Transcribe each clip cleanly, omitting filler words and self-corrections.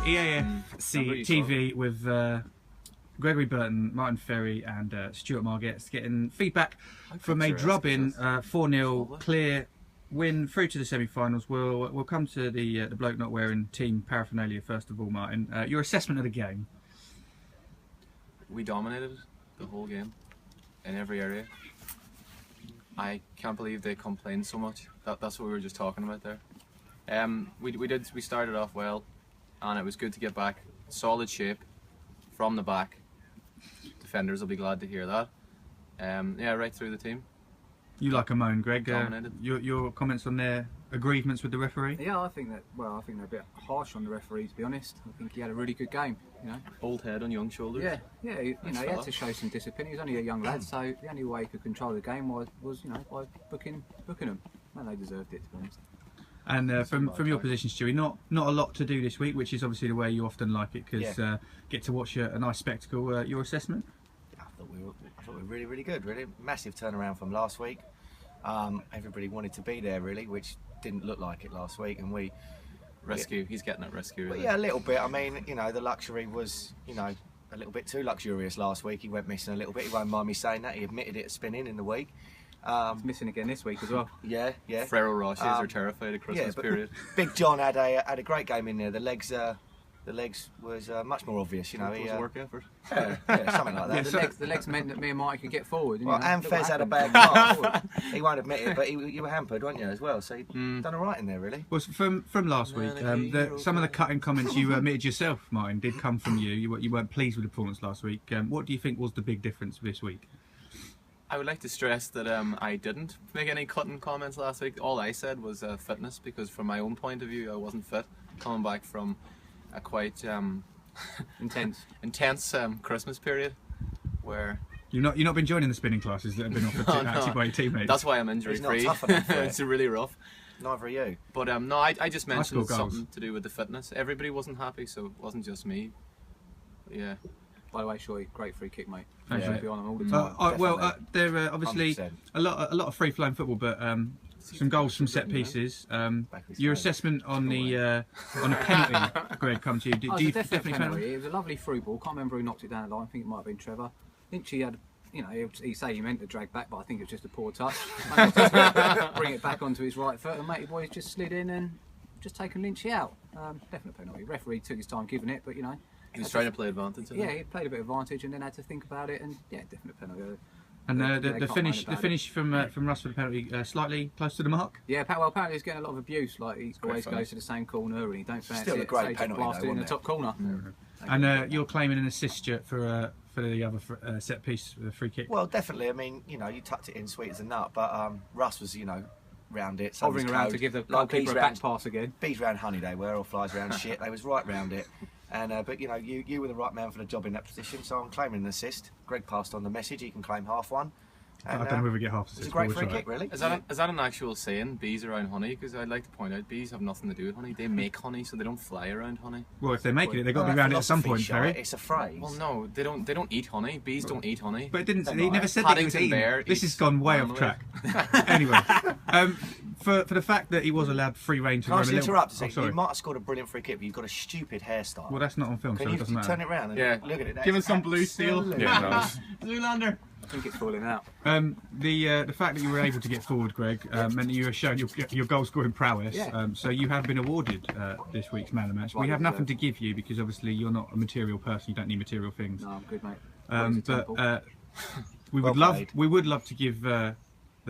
EAFC TV with Gregory Burton, Martin Ferry and Stuart Margetts getting feedback from a drubbing 4-0 clear win through to the semi-finals. We'll come to the bloke not wearing team paraphernalia first of all, Martin. Your assessment of the game? We dominated the whole game in every area. I can't believe they complained so much. That's what we were just talking about there. We started off well, and it was good to get back solid shape from the back. Defenders will be glad to hear that. Yeah, right through the team. You like a moan, Greg. Your comments on their agreements with the referee? Yeah, I think they're a bit harsh on the referee, to be honest. I think he had a really good game, you know. Old head on young shoulders. Yeah, he had to show some discipline. He was only a young lad, so the only way he could control the game was you know, by booking them. And they deserved it, to be honest. And from your position, Stewie, not a lot to do this week, which is obviously the way you often like it, because get to watch a nice spectacle. Your assessment? I thought we were really, really good. Really massive turnaround from last week. Everybody wanted to be there, really, which didn't look like it last week, and we rescue. He's getting at rescue. Well, really. yeah, a little bit. I mean, you know, the luxury was, you know, a little bit too luxurious last week. He went missing a little bit. He won't mind me saying that. He admitted it at spinning in the week. He's missing again this week as well. Yeah. Ferrero Rochers are terrified at Christmas period. Big John had a great game in there. The legs was much more obvious. You know, it was a work effort. Yeah, something like that. The legs meant that me and Mike could get forward. Well, and Fez had a bad calf. He won't admit it, but you were hampered, weren't you, as well? So you've done all right in there, really. Well, from last week, some of the cutting comments you admitted yourself, Martin, did come from you. You weren't pleased with the performance last week. What do you think was the big difference this week? I would like to stress that I didn't make any cutting comments last week. All I said was fitness, because from my own point of view, I wasn't fit. Coming back from a quite intense Christmas period, where you've not been joining the spinning classes that have been offered actually by your teammates. That's why I'm injury free. It's really rough. Neither are you. But no, I just mentioned something to do with the fitness. Everybody wasn't happy, so it wasn't just me. Yeah. By the way, Shoy, great free kick, mate. Thank you. Be on them all the time. Well, there are obviously 100%. a lot of free-flowing football, but some goals from set pieces. Your assessment on the penalty, Greg, come to you. Do you definitely penalty? It was a lovely through ball. Can't remember who knocked it down the line. I think it might have been Trevor. I think she had, you know, he said he meant to drag back, but I think it was just a poor touch. Bring it back onto his right foot, and matey boys just slid in and just taken Lynchy out. Definite penalty. Referee took his time giving it, but you know. He was trying to play advantage. Yeah, he played a bit of advantage and then had to think about it, and yeah, definite penalty. And the finish from Russ for the penalty slightly close to the mark. Yeah, well, apparently he's getting a lot of abuse. Like he always goes to the same corner and he don't fancy still a great it. Penalty, blasted in the top corner. And you're claiming an assist for the other set piece, the free kick. Well, definitely. I mean, you know, you tucked it in sweet as a nut, but Russ was, you know, round it. Hovering around to give the goalkeeper a back pass again. Bees round honey they were, or flies round shit. They was right round it. And but you know, you were the right man for the job in that position, so I'm claiming an assist. Greg passed on the message. He can claim half one. And, I don't know if we get half assist. It's a great free kick, really. Is that an actual saying? Bees around honey? Because I'd like to point out, bees have nothing to do with honey. They make honey, so they don't fly around honey. Well, if they're making it, they've got to be around it at some point, Ferry. It's a phrase. Well, no, they don't eat honey. Bees don't eat honey. But it didn't. He never said that he was eating. This has gone way off track. Anyway. For the fact that he was allowed free rein to run a little... interrupt? You might have scored a brilliant free kick, but you've got a stupid hairstyle. Well, that's not on film, so it doesn't matter. Turn it round and look at it. Give us some blue steel. Yeah, Zoolander. I think it's falling out. The fact that you were able to get forward, Greg, meant that you were showing your goal scoring prowess. Yeah. So you have been awarded this week's man of the match. We have nothing to give you because obviously you're not a material person. You don't need material things. No, I'm good, mate. But we would love to give the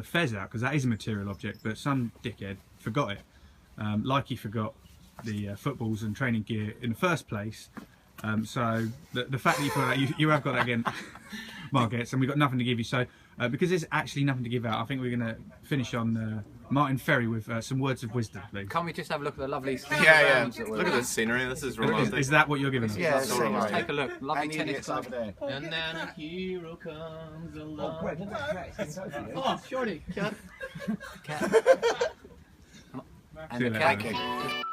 fez out because that is a material object. But some dickhead forgot it, like he forgot the footballs and training gear in the first place. So the fact that you put that, you have got that again, Margetts, and we've got nothing to give you. So because there's actually nothing to give out, I think we're going to finish on Martin Ferry with some words of wisdom, please. Can't we just have a look at the lovely Look at this scenery. This is romantic. Is that what you're giving us? Yeah, let's take a look. Lovely tennis club over there. And then a hero comes along. Oh, Shorty, cat. And the cat.